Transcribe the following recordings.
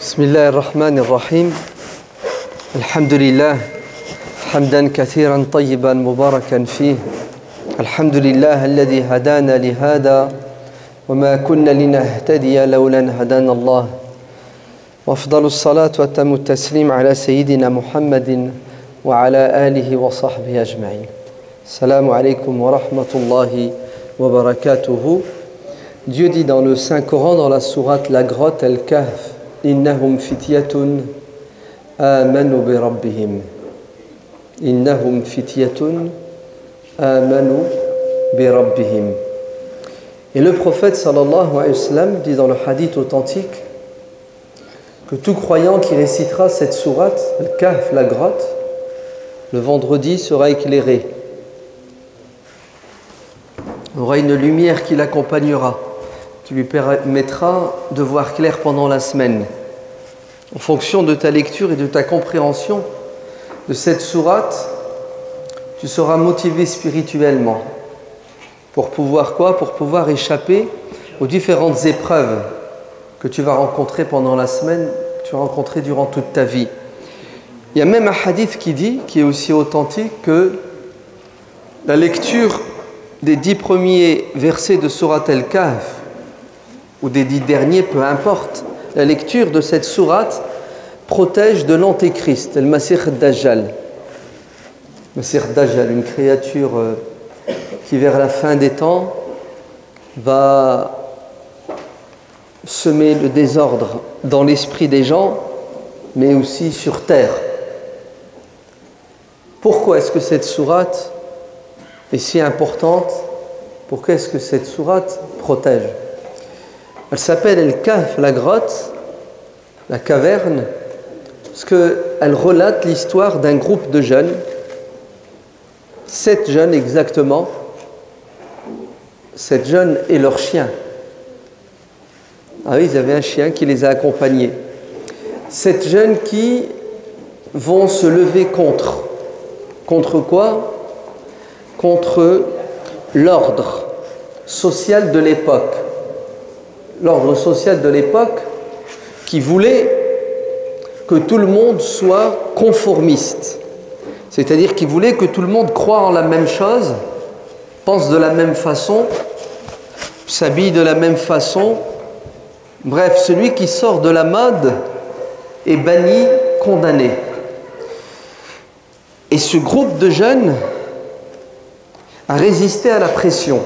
بسم الله الرحمن الرحيم الحمد لله حمدا كثيرا طيبا مباركا فيه الحمد لله الذي هدانا لهذا وما كنا لنهتدي لولا أن هدانا الله وأفضل الصلاة وأتم التسليم على سيدنا محمد وعلى آله وصحبه أجمعين السلام عليكم ورحمة الله وبركاته. Dieu dit dans le Saint-Coran, dans la sourate La Grotte, Al-Kahf, Innahum fityatun amanu bi rabbihim. Innahum fityatun amanu bi rabbihim. Et le prophète sallallahu alayhi wa sallam dit dans le hadith authentique que tout croyant qui récitera cette sourate, Al-Kahf, la grotte, le vendredi sera éclairé. Il aura une lumière qui l'accompagnera, qui lui permettra de voir clair pendant la semaine. En fonction de ta lecture et de ta compréhension de cette sourate, tu seras motivé spirituellement. Pour pouvoir quoi? Pour pouvoir échapper aux différentes épreuves que tu vas rencontrer pendant la semaine, que tu vas rencontrer durant toute ta vie. Il y a même un hadith qui dit, qui est aussi authentique, que la lecture des 10 premiers versets de sourate Al-Kahf ou des 10 derniers, peu importe, la lecture de cette sourate protège de l'antéchrist, le Masih Dajjal. Masih Dajjal, une créature qui vers la fin des temps va semer le désordre dans l'esprit des gens, mais aussi sur terre. Pourquoi est-ce que cette sourate est si importante? Pourquoi est-ce que cette sourate protège? Elle s'appelle Al-Kahf, la grotte, la caverne, parce qu'elle relate l'histoire d'un groupe de jeunes, 7 jeunes exactement, 7 jeunes et leur chien. Ah oui, ils avaient un chien qui les a accompagnés. 7 jeunes qui vont se lever contre. Contre quoi? Contre l'ordre social de l'époque. L'ordre social de l'époque qui voulait que tout le monde soit conformiste. C'est-à-dire qui voulait que tout le monde croie en la même chose, pense de la même façon, s'habille de la même façon. Bref, celui qui sort de la mode est banni, condamné. Et ce groupe de jeunes a résisté à la pression.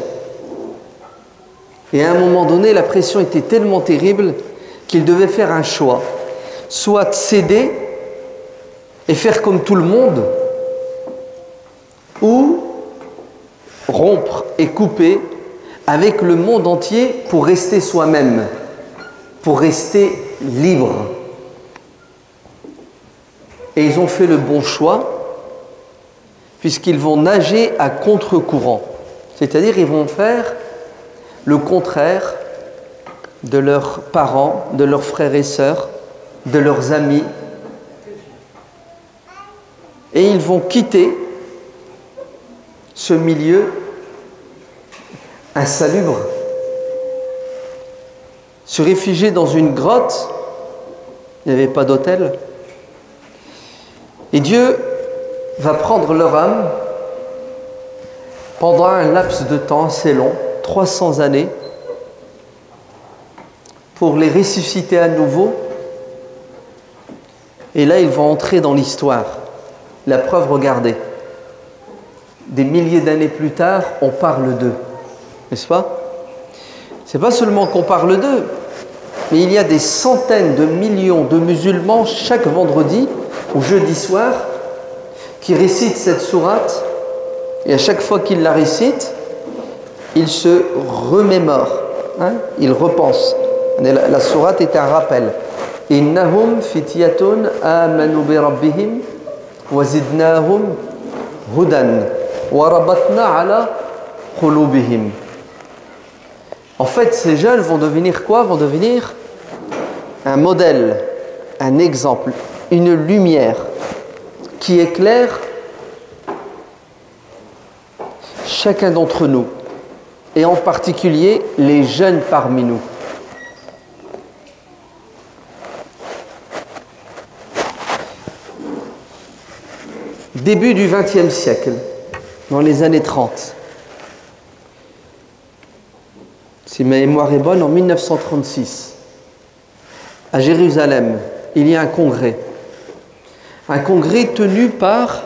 Et à un moment donné, la pression était tellement terrible qu'ils devaient faire un choix. Soit céder et faire comme tout le monde, ou rompre et couper avec le monde entier pour rester soi-même, pour rester libre. Et ils ont fait le bon choix, puisqu'ils vont nager à contre-courant. C'est-à-dire ils vont faire le contraire de leurs parents, de leurs frères et sœurs, de leurs amis. Et ils vont quitter ce milieu insalubre, se réfugier dans une grotte. Il n'y avait pas d'hôtel. Et Dieu va prendre leur âme pendant un laps de temps assez long, 300 années, pour les ressusciter à nouveau. Et là, ils vont entrer dans l'histoire. La preuve, regardez. Des milliers d'années plus tard, on parle d'eux. N'est-ce pas? C'est pas seulement qu'on parle d'eux, mais il y a des centaines de millions de musulmans chaque vendredi ou jeudi soir qui récitent cette sourate, et à chaque fois qu'ils la récitent, ils se remémorent, ils repensent. La sourate est un rappel. Innahum fityatun amanu bi rabbihim wa zidnahum hudan wa rabatna ala qulubihim. En fait, ces jeunes vont devenir quoi? Vont devenir un modèle, un exemple, une lumière qui éclaire chacun d'entre nous, et en particulier les jeunes parmi nous. début du XXe siècle, dans les années 30. Si ma mémoire est bonne, en 1936, à Jérusalem, il y a un congrès. Un congrès tenu par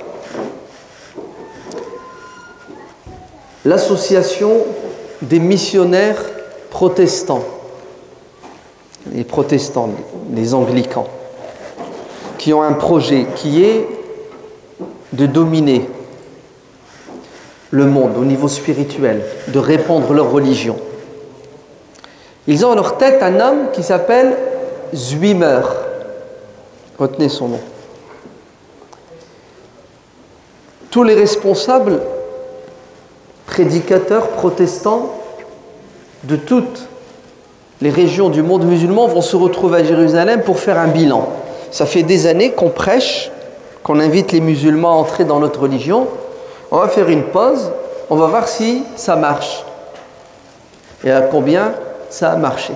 l'association des missionnaires protestants, les protestants, les anglicans, qui ont un projet qui est de dominer le monde au niveau spirituel, de répandre leur religion. Ils ont à leur tête un homme qui s'appelle Zwimmer. Retenez son nom. Tous les responsables prédicateurs protestants de toutes les régions du monde musulman vont se retrouver à Jérusalem pour faire un bilan. Ça fait des années qu'on prêche, qu'on invite les musulmans à entrer dans notre religion. On va faire une pause, on va voir si ça marche et à combien ça a marché.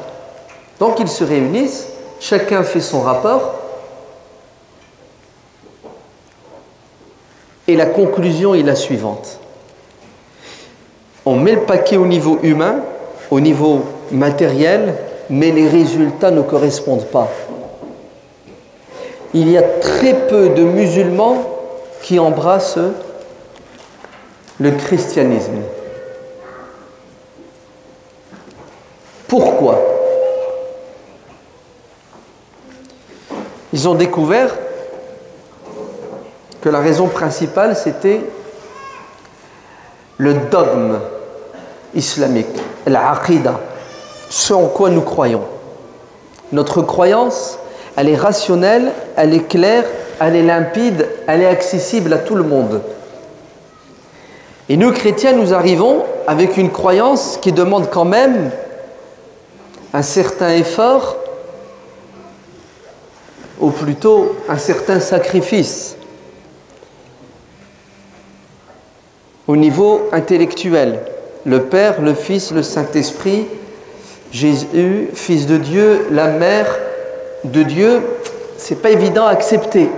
Donc ils se réunissent, chacun fait son rapport et la conclusion est la suivante. On met le paquet au niveau humain, au niveau matériel, mais les résultats ne correspondent pas. Il y a très peu de musulmans qui embrassent le christianisme. Pourquoi? Ils ont découvert que la raison principale, c'était le dogme islamique, l'aqida, ce en quoi nous croyons. Notre croyance, elle est rationnelle, elle est claire, elle est limpide, elle est accessible à tout le monde. Et nous, chrétiens, nous arrivons avec une croyance qui demande quand même un certain effort, ou plutôt un certain sacrifice au niveau intellectuel. Le Père, le Fils, le Saint-Esprit, Jésus, Fils de Dieu, la Mère de Dieu, c'est pas évident à accepter.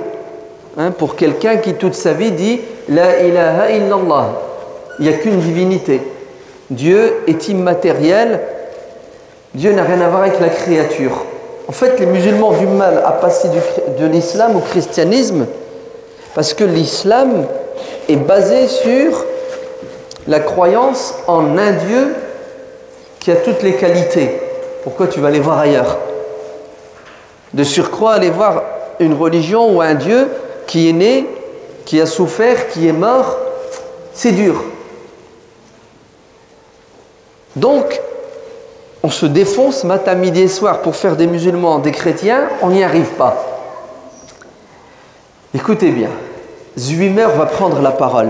Pour quelqu'un qui toute sa vie dit « La ilaha illallah », il n'y a qu'une divinité. Dieu est immatériel, Dieu n'a rien à voir avec la créature. En fait, les musulmans ont du mal à passer de l'islam au christianisme parce que l'islam est basé sur la croyance en un Dieu qui a toutes les qualités. Pourquoi tu vas aller voir ailleurs? De surcroît, aller voir une religion ou un Dieu qui est né, qui a souffert, qui est mort, c'est dur. Donc, on se défonce matin, midi et soir pour faire des musulmans des chrétiens, on n'y arrive pas. Écoutez bien, Zwimmer va prendre la parole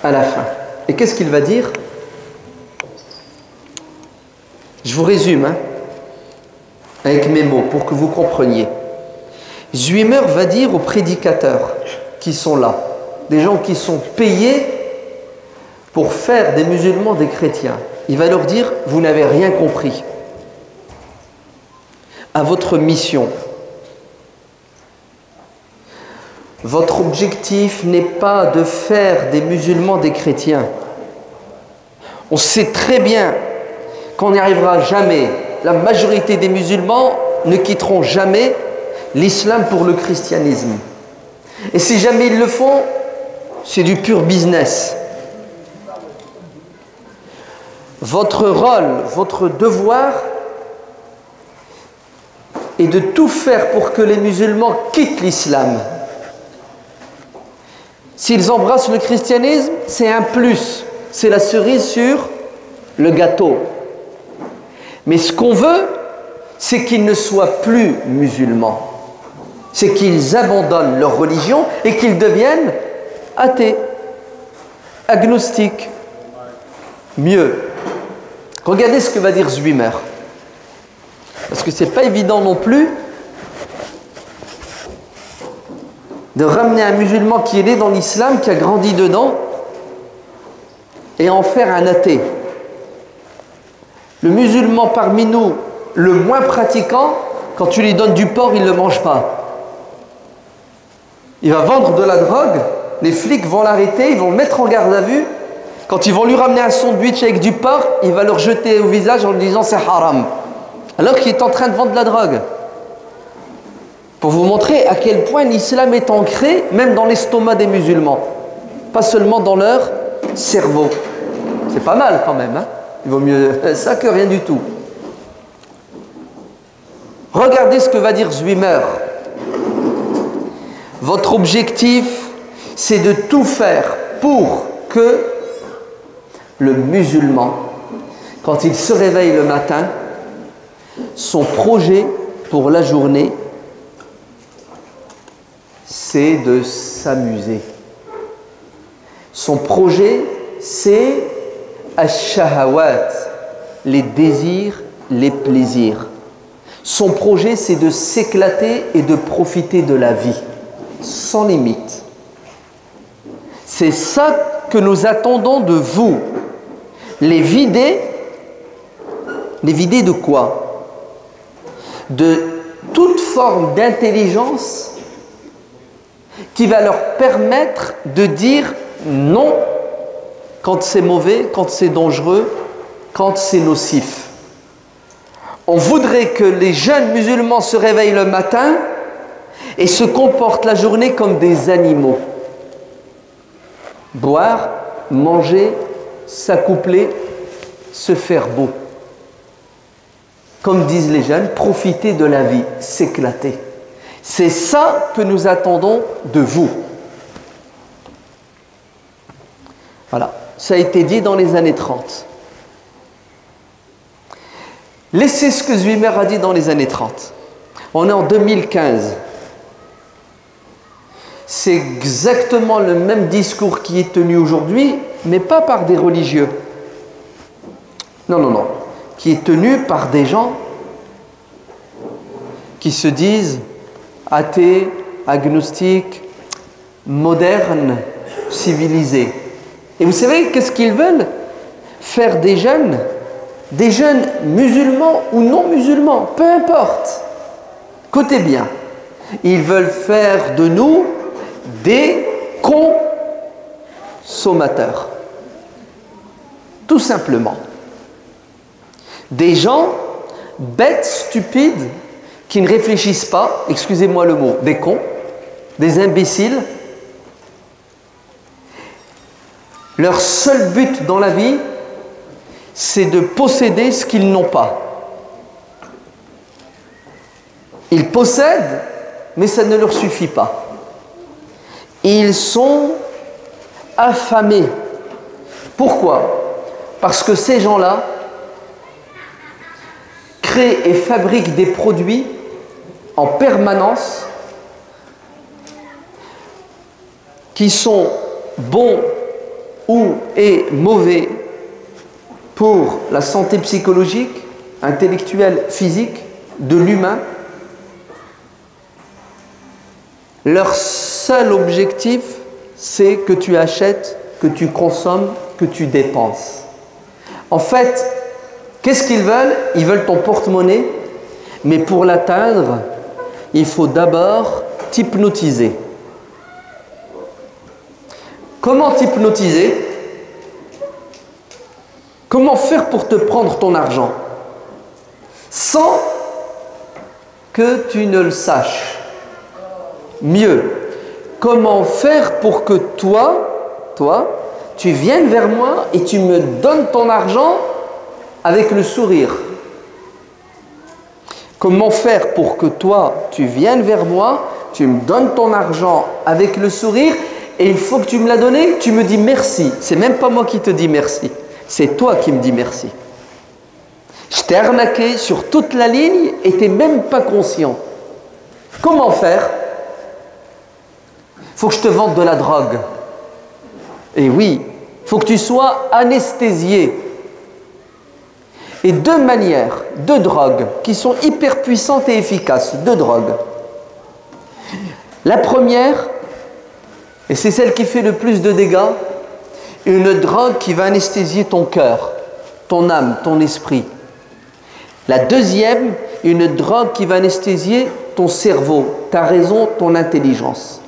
à la fin. Et qu'est-ce qu'il va dire? Je vous résume avec mes mots pour que vous compreniez. Zwimmer va dire aux prédicateurs qui sont là, des gens qui sont payés pour faire des musulmans des chrétiens, il va leur dire, vous n'avez rien compris à votre mission. Votre objectif n'est pas de faire des musulmans des chrétiens. On sait très bien qu'on n'y arrivera jamais. La majorité des musulmans ne quitteront jamais l'islam pour le christianisme. Et si jamais ils le font, c'est du pur business. Votre rôle, votre devoir est de tout faire pour que les musulmans quittent l'islam. S'ils embrassent le christianisme, c'est un plus, c'est la cerise sur le gâteau. Mais ce qu'on veut, c'est qu'ils ne soient plus musulmans. C'est qu'ils abandonnent leur religion et qu'ils deviennent athées, agnostiques. Mieux. Regardez ce que va dire Zwimmer. Parce que ce n'est pas évident non plus de ramener un musulman qui est né dans l'islam, qui a grandi dedans, et en faire un athée. Le musulman parmi nous, le moins pratiquant, quand tu lui donnes du porc, il ne le mange pas. Il va vendre de la drogue, les flics vont l'arrêter, ils vont le mettre en garde à vue. Quand ils vont lui ramener un sandwich avec du porc, il va leur jeter au visage en lui disant c'est haram. Alors qu'il est en train de vendre de la drogue. Pour vous montrer à quel point l'islam est ancré, même dans l'estomac des musulmans. Pas seulement dans leur cerveau. C'est pas mal quand même, hein? Il vaut mieux ça que rien du tout. Regardez ce que va dire Zwimmer. Votre objectif, c'est de tout faire pour que le musulman, quand il se réveille le matin, son projet pour la journée, c'est de s'amuser. Son projet, c'est ash-shahawat, les désirs, les plaisirs. Son projet, c'est de s'éclater et de profiter de la vie, sans limite. C'est ça que nous attendons de vous. Les vider de quoi? De toute forme d'intelligence qui va leur permettre de dire non quand c'est mauvais, quand c'est dangereux, quand c'est nocif. On voudrait que les jeunes musulmans se réveillent le matin et se comportent la journée comme des animaux. Boire, manger, s'accoupler, se faire beau. Comme disent les jeunes, profiter de la vie, s'éclater. C'est ça que nous attendons de vous. Voilà, ça a été dit dans les années 30. Laissez ce que Zwimmer a dit dans les années 30. On est en 2015. C'est exactement le même discours qui est tenu aujourd'hui, mais pas par des religieux. Non, non, non. Qui est tenu par des gens qui se disent athées, agnostiques, modernes, civilisés. Et vous savez qu'est-ce qu'ils veulent? Faire des jeunes musulmans ou non musulmans, peu importe. Écoutez bien, ils veulent faire de nous des consommateurs. Tout simplement. Des gens bêtes, stupides, qui ne réfléchissent pas, excusez-moi le mot, des cons, des imbéciles. Leur seul but dans la vie, c'est de posséder ce qu'ils n'ont pas. Ils possèdent, mais ça ne leur suffit pas. Ils sont affamés. Pourquoi? Parce que ces gens-là créent et fabriquent des produits en permanence qui sont bons ou et mauvais pour la santé psychologique, intellectuelle, physique de l'humain. Leur seul objectif, c'est que tu achètes, que tu consommes, que tu dépenses. En fait, qu'est-ce qu'ils veulent? Ils veulent ton porte-monnaie, mais pour l'atteindre, il faut d'abord t'hypnotiser. Comment t'hypnotiser? Comment faire pour te prendre ton argent sans que tu ne le saches? Mieux, comment faire pour que toi, tu viennes vers moi et tu me donnes ton argent avec le sourire? Comment faire pour que toi, tu viennes vers moi, tu me donnes ton argent avec le sourire et une fois que tu me l'as donné, tu me dis merci. C'est même pas moi qui te dis merci, c'est toi qui me dis merci. Je t'ai arnaqué sur toute la ligne et tu n'es même pas conscient. Comment faire? Il faut que je te vende de la drogue. Et oui, il faut que tu sois anesthésié. Et deux manières, deux drogues qui sont hyper puissantes et efficaces, deux drogues. La première, et c'est celle qui fait le plus de dégâts, une drogue qui va anesthésier ton cœur, ton âme, ton esprit. La deuxième, une drogue qui va anesthésier ton cerveau, ta raison, ton intelligence.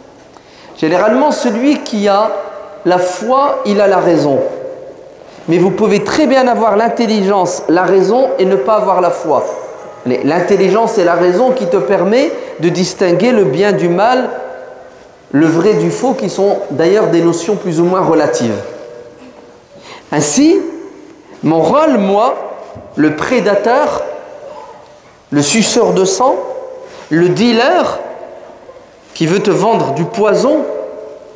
Généralement, celui qui a la foi, il a la raison. Mais vous pouvez très bien avoir l'intelligence, la raison et ne pas avoir la foi. L'intelligence et la raison qui te permet de distinguer le bien du mal, le vrai du faux, qui sont d'ailleurs des notions plus ou moins relatives. Ainsi, mon rôle, moi, le prédateur, le suceur de sang, le dealer qui veut te vendre du poison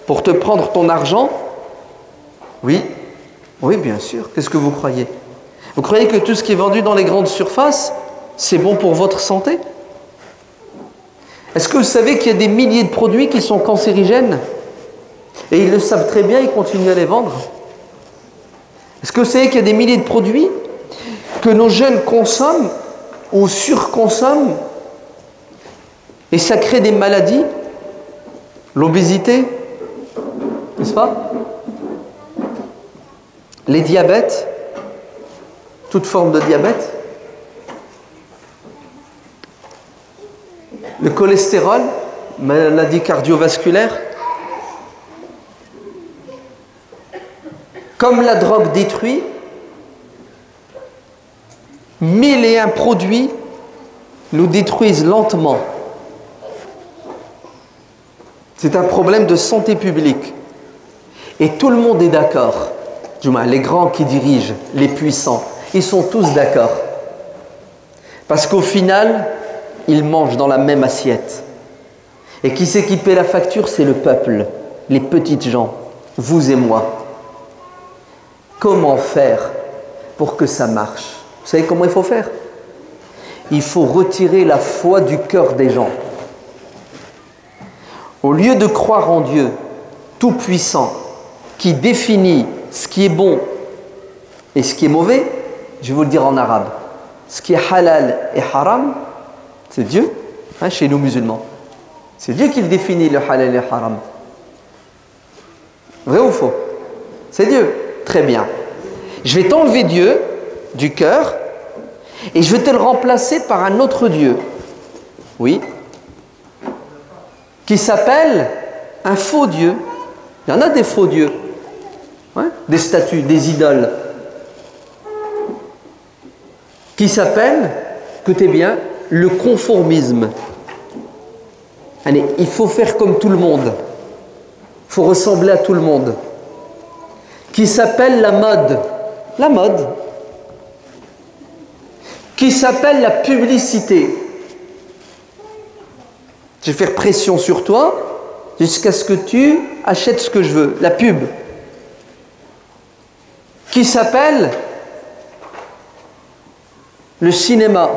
pour te prendre ton argent, oui, bien sûr. Qu'est-ce que vous croyez? Vous croyez que tout ce qui est vendu dans les grandes surfaces, c'est bon pour votre santé? Est-ce que vous savez qu'il y a des milliers de produits qui sont cancérigènes? Et ils le savent très bien, ils continuent à les vendre. Est-ce que vous savez qu'il y a des milliers de produits que nos jeunes consomment ou surconsomment et ça crée des maladies? L'obésité, n'est-ce pas? Les diabètes, toute forme de diabète, le cholestérol, maladie cardiovasculaire. Comme la drogue détruit, 1001 produits nous détruisent lentement. C'est un problème de santé publique. Et tout le monde est d'accord. Les grands qui dirigent, les puissants, ils sont tous d'accord. Parce qu'au final, ils mangent dans la même assiette. Et qui c'est qui paie la facture? C'est le peuple, les petites gens, vous et moi. Comment faire pour que ça marche? Vous savez comment il faut faire? Il faut retirer la foi du cœur des gens. Au lieu de croire en Dieu tout-puissant, qui définit ce qui est bon et ce qui est mauvais, je vais vous le dire en arabe. Ce qui est halal et haram, c'est Dieu, chez nous musulmans. C'est Dieu qui le définit, le halal et le haram. Vrai ou faux? C'est Dieu. Très bien. Je vais t'enlever Dieu du cœur et je vais te le remplacer par un autre Dieu. Oui. Qui s'appelle un faux Dieu. Il y en a des faux dieux. Des statues, des idoles. Qui s'appelle, écoutez bien, le conformisme. Allez, il faut faire comme tout le monde. Il faut ressembler à tout le monde. Qui s'appelle la mode. La mode. Qui s'appelle la publicité. Je vais faire pression sur toi jusqu'à ce que tu achètes ce que je veux. La pub. Qui s'appelle le cinéma,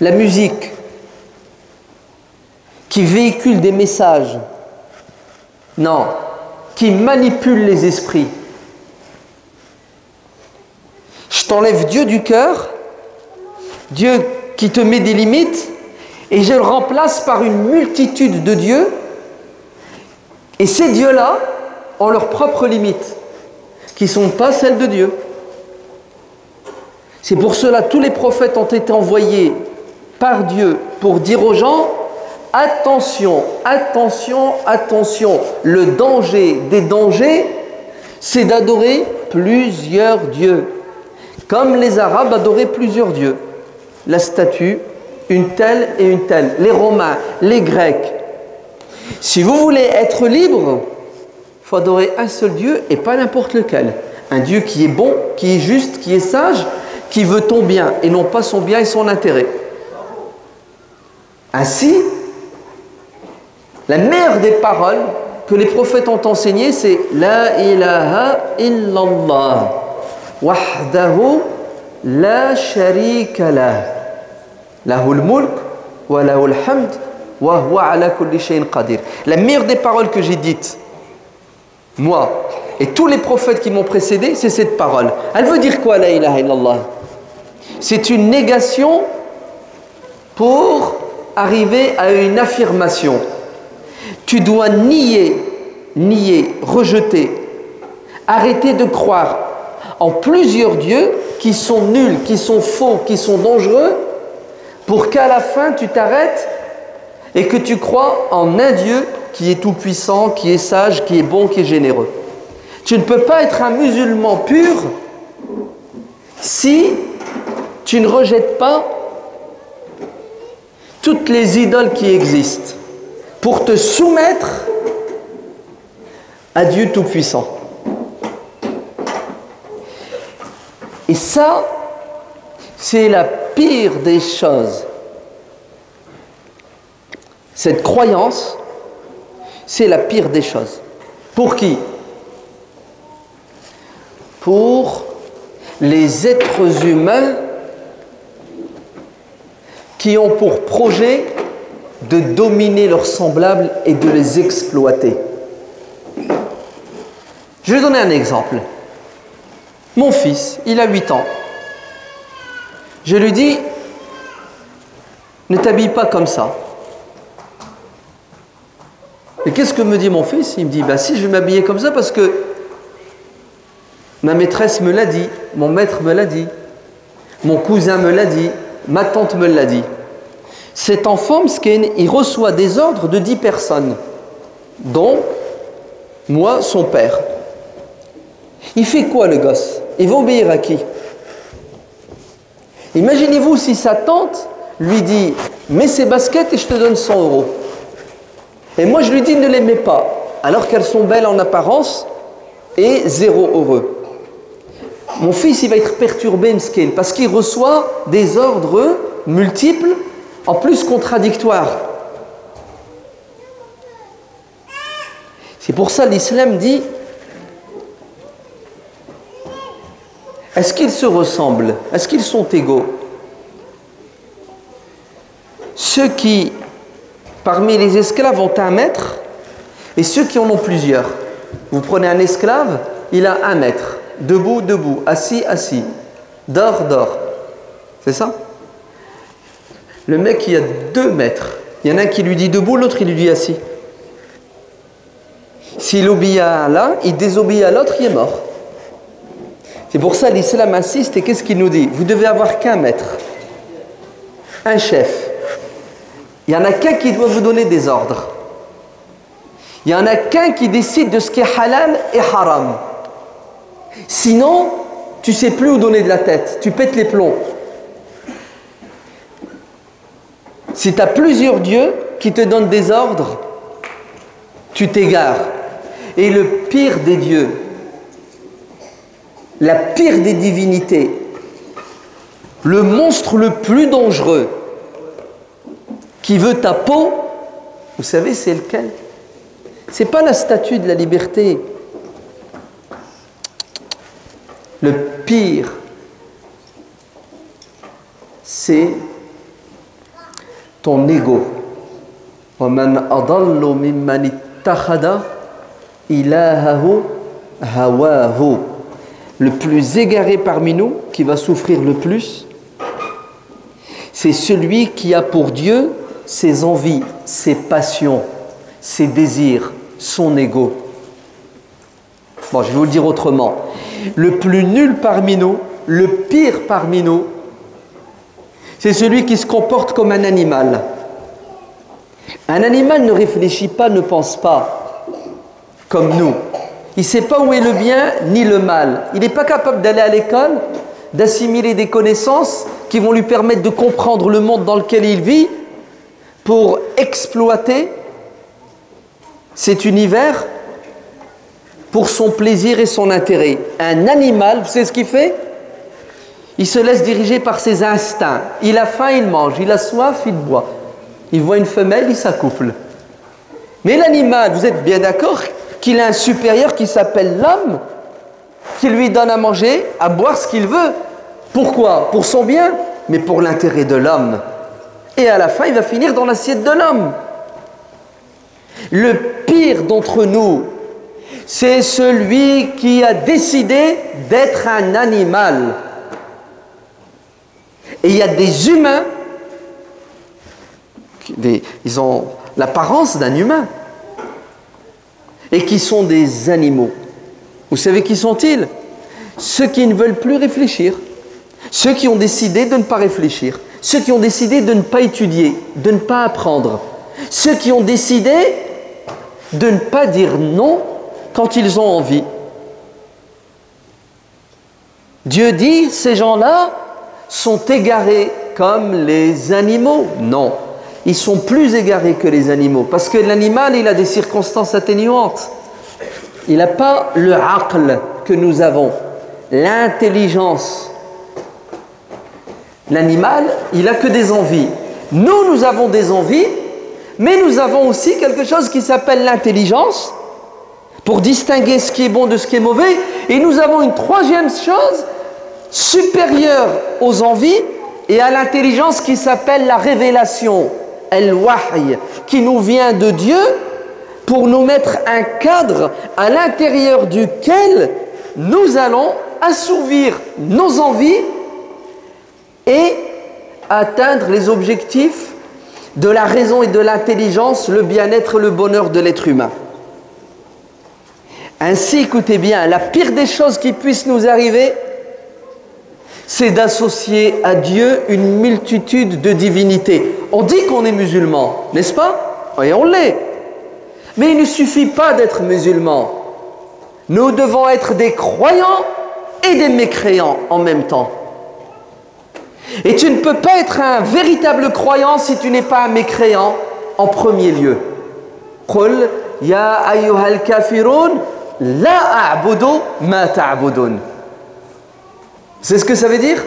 la musique, qui véhicule des messages. Non, qui manipule les esprits. Je t'enlève Dieu du cœur, Dieu qui te met des limites, et je le remplace par une multitude de dieux, et ces dieux-là ont leurs propres limites, qui ne sont pas celles de Dieu. C'est pour cela que tous les prophètes ont été envoyés par Dieu pour dire aux gens: attention, attention, attention. Le danger des dangers, c'est d'adorer plusieurs dieux. Comme les Arabes adoraient plusieurs dieux. La statue, une telle et une telle. Les Romains, les Grecs. Si vous voulez être libre, il faut adorer un seul Dieu et pas n'importe lequel. Un Dieu qui est bon, qui est juste, qui est sage, qui veut ton bien et non pas son bien et son intérêt. Ainsi, la meilleure des paroles que les prophètes ont enseignées, c'est La ilaha illallah wahdahu la sharika lah lahul mulk wa lahul hamd wa huwa ala kulli shay'in qadir. La meilleure des paroles que j'ai dites, moi et tous les prophètes qui m'ont précédé, c'est cette parole. Elle veut dire quoi, la ilaha illallah? C'est une négation pour arriver à une affirmation. Tu dois nier, rejeter, arrêter de croire en plusieurs dieux qui sont nuls, qui sont faux, qui sont dangereux, pour qu'à la fin tu t'arrêtes et que tu crois en un Dieu qui est tout-puissant, qui est sage, qui est bon, qui est généreux. Tu ne peux pas être un musulman pur si tu ne rejettes pas toutes les idoles qui existent pour te soumettre à Dieu Tout-Puissant. Et ça, c'est la pire des choses. Cette croyance, c'est la pire des choses. Pour qui? Pour les êtres humains qui ont pour projet de dominer leurs semblables et de les exploiter. Je vais donner un exemple. Mon fils, il a 8 ans. Je lui dis, ne t'habille pas comme ça. Et qu'est-ce que me dit mon fils? Il me dit, bah si, je vais m'habiller comme ça parce que ma maîtresse me l'a dit, mon maître me l'a dit, mon cousin me l'a dit, ma tante me l'a dit. Cet enfant, il reçoit des ordres de 10 personnes, dont moi, son père. Il fait quoi le gosse? Il va obéir à qui? Imaginez-vous si sa tante lui dit « mets ces baskets et je te donne 100 euros ». Et moi je lui dis « ne les mets pas », alors qu'elles sont belles en apparence et 0 heureux. Mon fils, il va être perturbé, m'skin, parce qu'il reçoit des ordres multiples, en plus contradictoires. C'est pour ça l'islam dit: est-ce qu'ils se ressemblent? Est-ce qu'ils sont égaux? Ceux qui, parmi les esclaves, ont un maître et ceux qui en ont plusieurs. Vous prenez un esclave, il a un maître. Debout, debout. Assis, assis. Dors, dors. C'est ça? Le mec, il a 2 maîtres. Il y en a un qui lui dit debout, l'autre, il lui dit assis. S'il obéit à l'un, il désobéit à l'autre, il est mort. C'est pour ça l'islam insiste. Et qu'est-ce qu'il nous dit? Vous devez avoir qu'un maître, un chef. Il n'y en a qu'un qui doit vous donner des ordres. Il n'y en a qu'un qui décide de ce qui est halal et haram. Sinon, tu ne sais plus où donner de la tête. Tu pètes les plombs. Si tu as plusieurs dieux qui te donnent des ordres, tu t'égares. Et le pire des dieux, la pire des divinités, le monstre le plus dangereux qui veut ta peau, vous savez c'est lequel? C'est pas la statue de la liberté. Le pire, c'est ton ego. وَمَنْ أَضَلُّ مِمَّنِ اتَّخَذَ إِلَهَهُ هَوَاهُ. Le plus égaré parmi nous, qui va souffrir le plus, c'est celui qui a pour Dieu ses envies, ses passions, ses désirs, son ego. Bon, je vais vous le dire autrement. Le plus nul parmi nous, le pire parmi nous, c'est celui qui se comporte comme un animal. Un animal ne réfléchit pas, ne pense pas comme nous. Il ne sait pas où est le bien ni le mal. Il n'est pas capable d'aller à l'école, d'assimiler des connaissances qui vont lui permettre de comprendre le monde dans lequel il vit pour exploiter cet univers pour son plaisir et son intérêt. Un animal, vous savez ce qu'il fait? Il se laisse diriger par ses instincts. Il a faim, il mange. Il a soif, il boit. Il voit une femelle, il s'accouple. Mais l'animal, vous êtes bien d'accord qu'il a un supérieur qui s'appelle l'homme, qui lui donne à manger, à boire ce qu'il veut. Pourquoi? Pour son bien, mais pour l'intérêt de l'homme. Et à la fin, il va finir dans l'assiette de l'homme. Le pire d'entre nous, c'est celui qui a décidé d'être un animal. Et il y a des humains, ils ont l'apparence d'un humain, et qui sont des animaux. Vous savez qui sont-ils? Ceux qui ne veulent plus réfléchir, ceux qui ont décidé de ne pas réfléchir, ceux qui ont décidé de ne pas étudier, de ne pas apprendre, ceux qui ont décidé de ne pas dire non quand ils ont envie. Dieu dit, ces gens-là sont égarés comme les animaux. Non, ils sont plus égarés que les animaux, parce que l'animal, il a des circonstances atténuantes. Il n'a pas le aql que nous avons, l'intelligence. L'animal, il n'a que des envies. Nous, nous avons des envies, mais nous avons aussi quelque chose qui s'appelle l'intelligence, pour distinguer ce qui est bon de ce qui est mauvais. Et nous avons une troisième chose, supérieure aux envies et à l'intelligence, qui s'appelle la révélation, al-wahy, qui nous vient de Dieu, pour nous mettre un cadre à l'intérieur duquel nous allons assouvir nos envies et atteindre les objectifs de la raison et de l'intelligence, le bien-être, le bonheur de l'être humain. Ainsi, écoutez bien, la pire des choses qui puissent nous arriver, c'est d'associer à Dieu une multitude de divinités. On dit qu'on est musulman, n'est-ce pas? Et on l'est. Mais il ne suffit pas d'être musulman. Nous devons être des croyants et des mécréants en même temps. Et tu ne peux pas être un véritable croyant si tu n'es pas un mécréant en premier lieu. Qul ya ayyuhal kafirun la a'budu ma ta'budun. C'est ce que ça veut dire?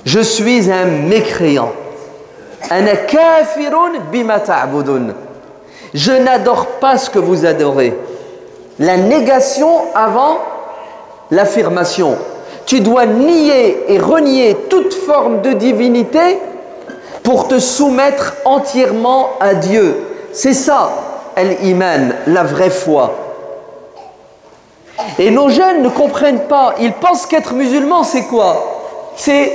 Je suis un mécréant. Ana kafirun bima ta'budun. Je n'adore pas ce que vous adorez. La négation avant l'affirmation. Tu dois nier et renier toute forme de divinité pour te soumettre entièrement à Dieu. C'est ça, al-iman, la vraie foi. Et nos jeunes ne comprennent pas. Ils pensent qu'être musulman, c'est quoi? C'est,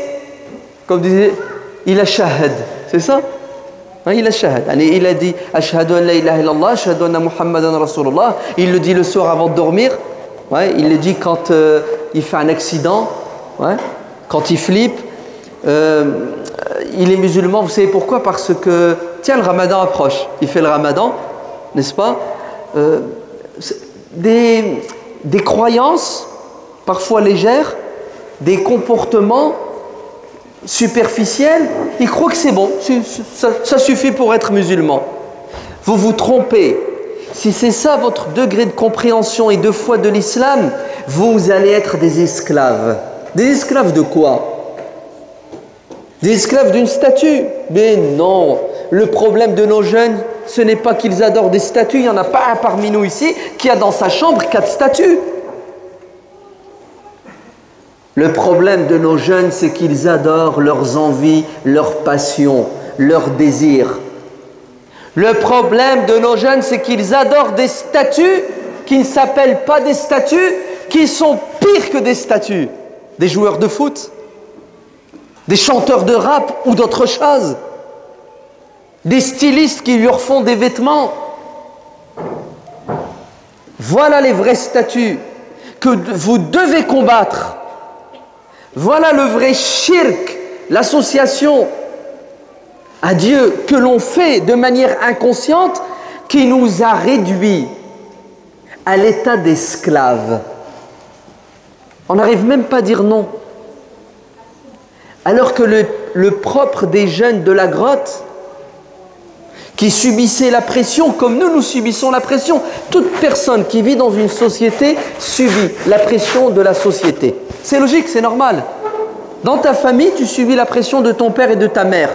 comme disait, il a shahad. C'est ça? Il a shahad. Il a dit ashhadu an la ilaha illallah, ashhadu anna muhammadan rasulullah. Il le dit le soir avant de dormir. Ouais, il le dit quand il fait un accident, ouais, quand il flippe. Il est musulman, vous savez pourquoi? Parce que, tiens, le ramadan approche. Il fait le ramadan, n'est-ce pas? Des croyances, parfois légères, des comportements superficiels, il croit que c'est bon, ça suffit pour être musulman. Vous vous trompez. Si c'est ça votre degré de compréhension et de foi de l'islam, vous allez être des esclaves. Des esclaves de quoi? Des esclaves d'une statue? Mais non, le problème de nos jeunes, ce n'est pas qu'ils adorent des statues. Il n'y en a pas un parmi nous ici qui a dans sa chambre 4 statues. Le problème de nos jeunes, c'est qu'ils adorent leurs envies, leurs passions, leurs désirs. Le problème de nos jeunes, c'est qu'ils adorent des statues qui ne s'appellent pas des statues, qui sont pires que des statues. Des joueurs de foot, des chanteurs de rap ou d'autres choses, des stylistes qui lui refont des vêtements. Voilà les vraies statues que vous devez combattre. Voilà le vrai shirk, l'association à Dieu que l'on fait de manière inconsciente, qui nous a réduits à l'état d'esclaves. On n'arrive même pas à dire non. Alors que le propre des jeunes de la grotte, qui subissaient la pression comme nous subissons la pression. Toute personne qui vit dans une société subit la pression de la société. C'est logique, c'est normal. Dans ta famille, tu subis la pression de ton père et de ta mère.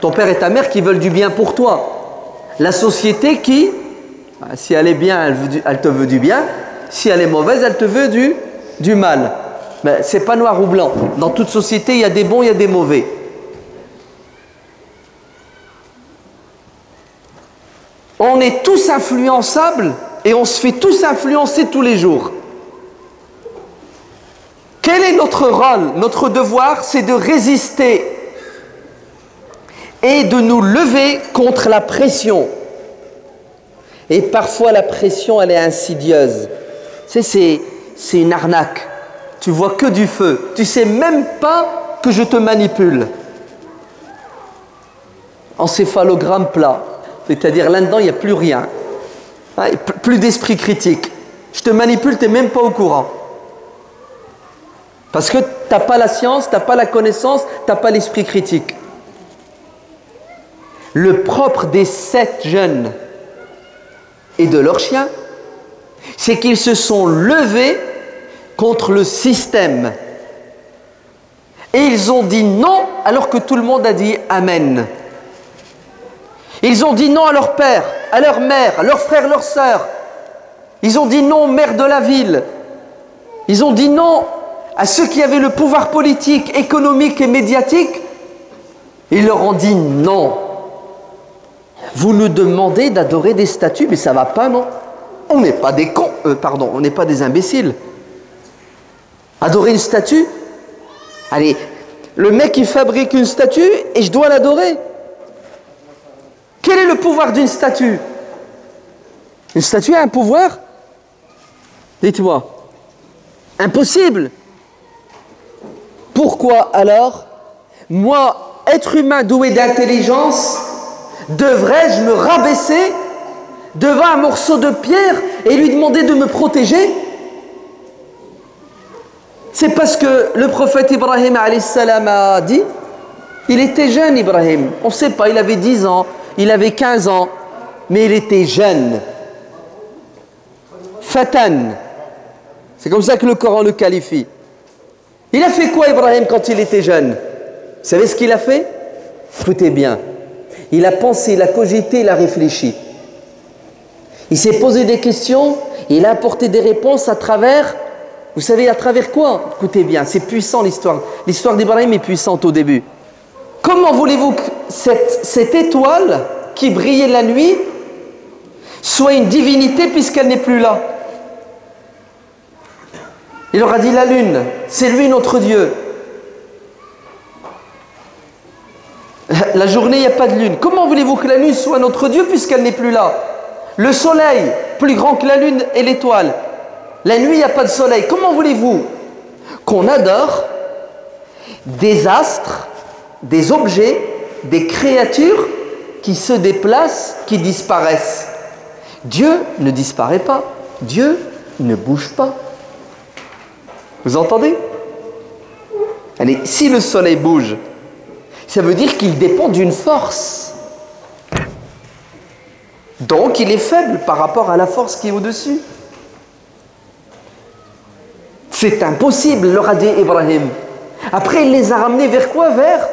Ton père et ta mère qui veulent du bien pour toi. La société qui, si elle est bien, elle te veut du bien. Si elle est mauvaise, elle te veut du mal. Mais c'est pas noir ou blanc. Dans toute société, il y a des bons, il y a des mauvais. On est tous influençables et on se fait tous influencer tous les jours. Quel est notre rôle? Notre devoir, c'est de résister et de nous lever contre la pression. Et parfois, la pression, elle est insidieuse. C'est une arnaque. Tu vois que du feu. Tu sais même pas que je te manipule. Encéphalogramme plat. C'est-à-dire là-dedans, il n'y a plus rien. Plus d'esprit critique. Je te manipule, tu n'es même pas au courant. Parce que tu n'as pas la science, tu n'as pas la connaissance, tu n'as pas l'esprit critique. Le propre des 7 jeunes et de leurs chiens, c'est qu'ils se sont levés contre le système. Et ils ont dit non alors que tout le monde a dit Amen. Ils ont dit non à leur père, à leur mère, à leurs frères, leurs sœurs. Ils ont dit non au maire de la ville. Ils ont dit non à ceux qui avaient le pouvoir politique, économique et médiatique. Ils leur ont dit non. Vous nous demandez d'adorer des statues, mais ça ne va pas, non? On n'est pas des cons, on n'est pas des imbéciles. Adorer une statue? Allez, le mec il fabrique une statue et je dois l'adorer. Quel est le pouvoir d'une statue? Une statue a un pouvoir? Dites-moi. Impossible. Pourquoi alors, moi, être humain doué d'intelligence, devrais-je me rabaisser devant un morceau de pierre et lui demander de me protéger? C'est parce que le prophète Ibrahim alayhi salam a dit, il était jeune Ibrahim, on ne sait pas, il avait 10 ans, il avait 15 ans, mais il était jeune. Fatan, c'est comme ça que le Coran le qualifie. Il a fait quoi Ibrahim quand il était jeune? Vous savez ce qu'il a fait? Écoutez bien, il a pensé, il a cogité, il a réfléchi. Il s'est posé des questions, il a apporté des réponses à travers... Vous savez à travers quoi? Écoutez bien, c'est puissant l'histoire. L'histoire d'Ibrahim est puissante au début. Comment voulez-vous que cette étoile qui brillait la nuit soit une divinité puisqu'elle n'est plus là? Il leur a dit la lune, c'est lui notre Dieu. La journée, il n'y a pas de lune. Comment voulez-vous que la lune soit notre Dieu puisqu'elle n'est plus là? Le soleil, plus grand que la lune et l'étoile. La nuit, il n'y a pas de soleil. Comment voulez-vous qu'on adore des astres, des objets, des créatures qui se déplacent, qui disparaissent? Dieu ne disparaît pas. Dieu ne bouge pas. Vous entendez? Allez, si le soleil bouge, ça veut dire qu'il dépend d'une force. Donc, il est faible par rapport à la force qui est au-dessus. C'est impossible, leur a dit Ibrahim. Après, il les a ramenés vers quoi? Vers...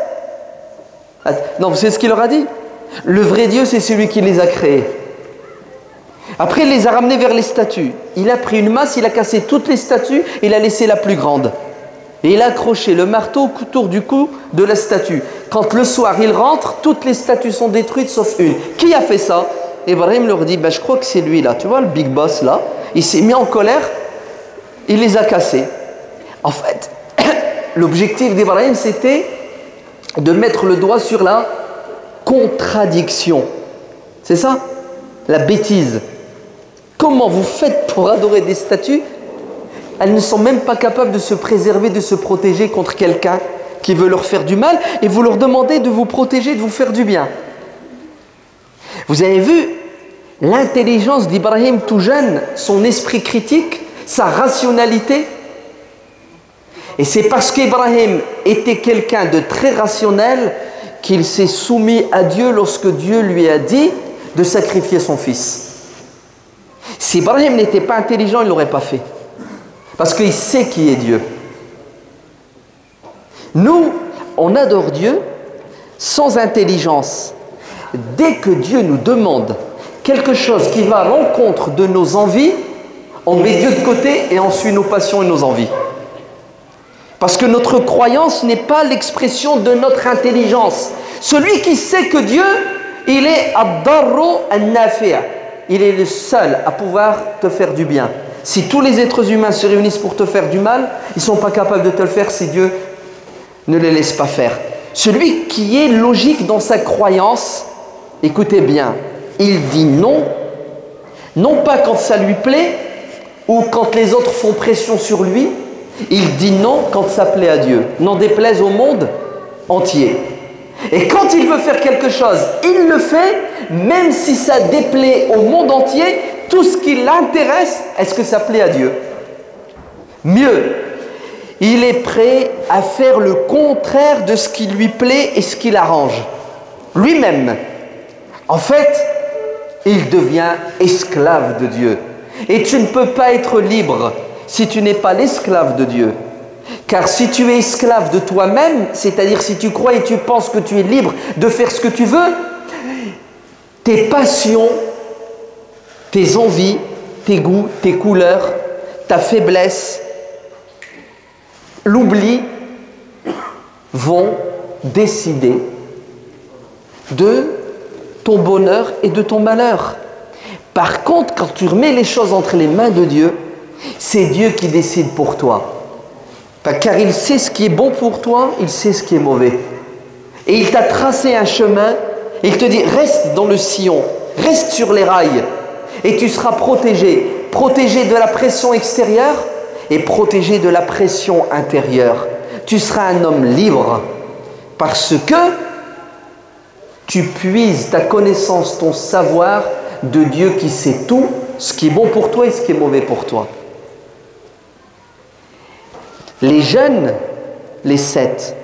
Non, vous savez ce qu'il leur a dit? Le vrai Dieu, c'est celui qui les a créés. Après, il les a ramenés vers les statues. Il a pris une masse, il a cassé toutes les statues, il a laissé la plus grande. Et il a accroché le marteau autour du cou de la statue. Quand le soir, il rentre, toutes les statues sont détruites sauf une. Qui a fait ça? Ibrahim leur dit, je crois que c'est lui là. Tu vois, le big boss là, il s'est mis en colère. Il les a cassés. En fait, l'objectif d'Ibrahim, c'était de mettre le doigt sur la contradiction. C'est ça? La bêtise. Comment vous faites pour adorer des statues? Elles ne sont même pas capables de se préserver, de se protéger contre quelqu'un qui veut leur faire du mal, et vous leur demandez de vous protéger, de vous faire du bien. Vous avez vu l'intelligence d'Ibrahim tout jeune, son esprit critique, sa rationalité? Et c'est parce qu'Ibrahim était quelqu'un de très rationnel qu'il s'est soumis à Dieu lorsque Dieu lui a dit de sacrifier son fils. Si Ibrahim n'était pas intelligent, il ne l'aurait pas fait. Parce qu'il sait qui est Dieu. Nous, on adore Dieu sans intelligence. Dès que Dieu nous demande quelque chose qui va à l'encontre de nos envies, on met Dieu de côté et on suit nos passions et nos envies. Parce que notre croyance n'est pas l'expression de notre intelligence. Celui qui sait que Dieu, il est ad-darru an-nafi'. Il est le seul à pouvoir te faire du bien. Si tous les êtres humains se réunissent pour te faire du mal, ils ne sont pas capables de te le faire si Dieu ne les laisse pas faire. Celui qui est logique dans sa croyance, écoutez bien, il dit non, non pas quand ça lui plaît, ou quand les autres font pression sur lui, il dit non quand ça plaît à Dieu, n'en déplaise au monde entier. Et quand il veut faire quelque chose, il le fait, même si ça déplaît au monde entier, tout ce qui l'intéresse, est-ce que ça plaît à Dieu? Mieux, il est prêt à faire le contraire de ce qui lui plaît et ce qui l'arrange. Lui-même. En fait, il devient esclave de Dieu. Et tu ne peux pas être libre si tu n'es pas l'esclave de Dieu. Car si tu es esclave de toi-même, c'est-à-dire si tu crois et tu penses que tu es libre de faire ce que tu veux, tes passions, tes envies, tes goûts, tes couleurs, ta faiblesse, l'oubli vont décider de ton bonheur et de ton malheur. Par contre, quand tu remets les choses entre les mains de Dieu, c'est Dieu qui décide pour toi. Car il sait ce qui est bon pour toi, il sait ce qui est mauvais. Et il t'a tracé un chemin, et il te dit, reste dans le sillon, reste sur les rails, et tu seras protégé. Protégé de la pression extérieure et protégé de la pression intérieure. Tu seras un homme libre, parce que tu puises ta connaissance, ton savoir de Dieu qui sait tout, ce qui est bon pour toi et ce qui est mauvais pour toi. Les jeunes, les 7,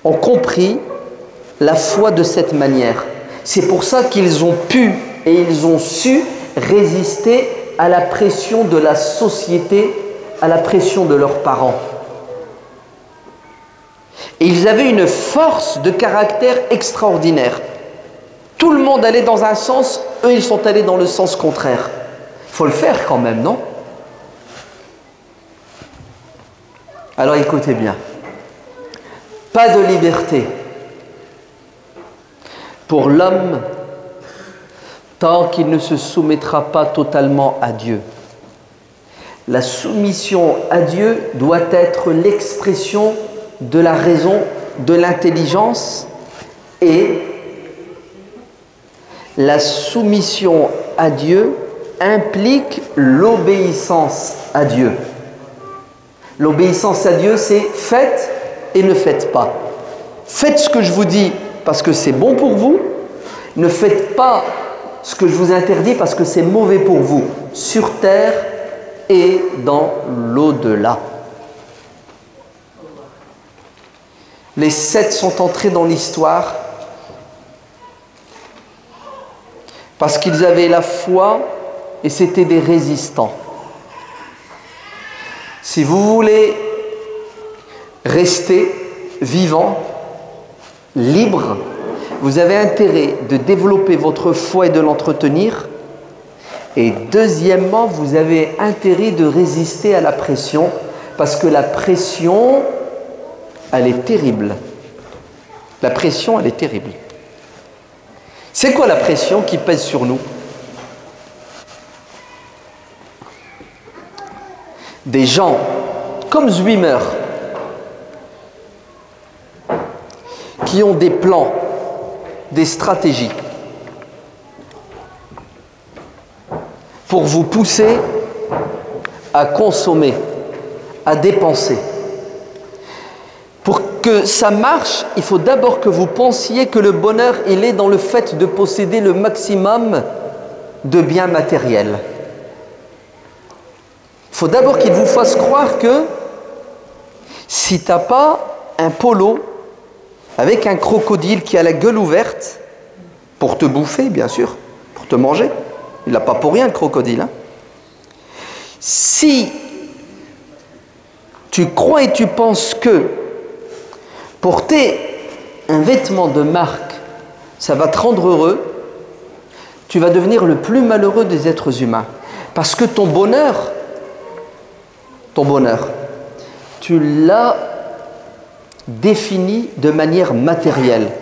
ont compris la foi de cette manière. C'est pour ça qu'ils ont pu et ils ont su résister à la pression de la société, à la pression de leurs parents. Et ils avaient une force de caractère extraordinaire. Tout le monde allait dans un sens, eux ils sont allés dans le sens contraire. Il faut le faire quand même, non? Alors écoutez bien. Pas de liberté pour l'homme tant qu'il ne se soumettra pas totalement à Dieu. La soumission à Dieu doit être l'expression de la raison, de l'intelligence, et la soumission à Dieu implique l'obéissance à Dieu. L'obéissance à Dieu, c'est faites et ne faites pas. Faites ce que je vous dis parce que c'est bon pour vous. Ne faites pas ce que je vous interdis parce que c'est mauvais pour vous, sur terre et dans l'au-delà. Les 7 sont entrés dans l'histoire parce qu'ils avaient la foi et c'était des résistants. Si vous voulez rester vivant, libre, vous avez intérêt de développer votre foi et de l'entretenir. Et deuxièmement, vous avez intérêt de résister à la pression, parce que la pression, elle est terrible. La pression, elle est terrible. C'est quoi la pression qui pèse sur nous? Des gens comme Zwimmer qui ont des plans, des stratégies pour vous pousser à consommer, à dépenser. Pour que ça marche, il faut d'abord que vous pensiez que le bonheur, il est dans le fait de posséder le maximum de biens matériels. Il faut d'abord qu'il vous fasse croire que si tu n'as pas un polo avec un crocodile qui a la gueule ouverte, pour te bouffer bien sûr, pour te manger, il n'a pas pour rien le crocodile, hein. Si tu crois et tu penses que porter un vêtement de marque, ça va te rendre heureux, tu vas devenir le plus malheureux des êtres humains. Parce que ton bonheur, tu l'as défini de manière matérielle.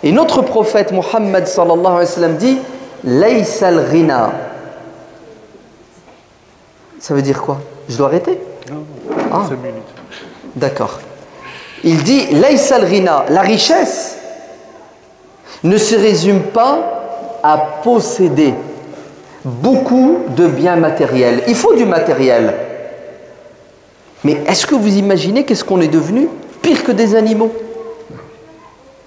Et notre prophète Mohammed sallallahu alayhi wa sallam dit « Laysa al-ghina ». Ça veut dire quoi? Je dois arrêter? Non, 5 minutes. D'accord. Il dit « Laysa al-ghina ». La richesse ne se résume pas à posséder beaucoup de biens matériels. Il faut du matériel. Mais est-ce que vous imaginez qu'est-ce qu'on est devenu? Pire que des animaux.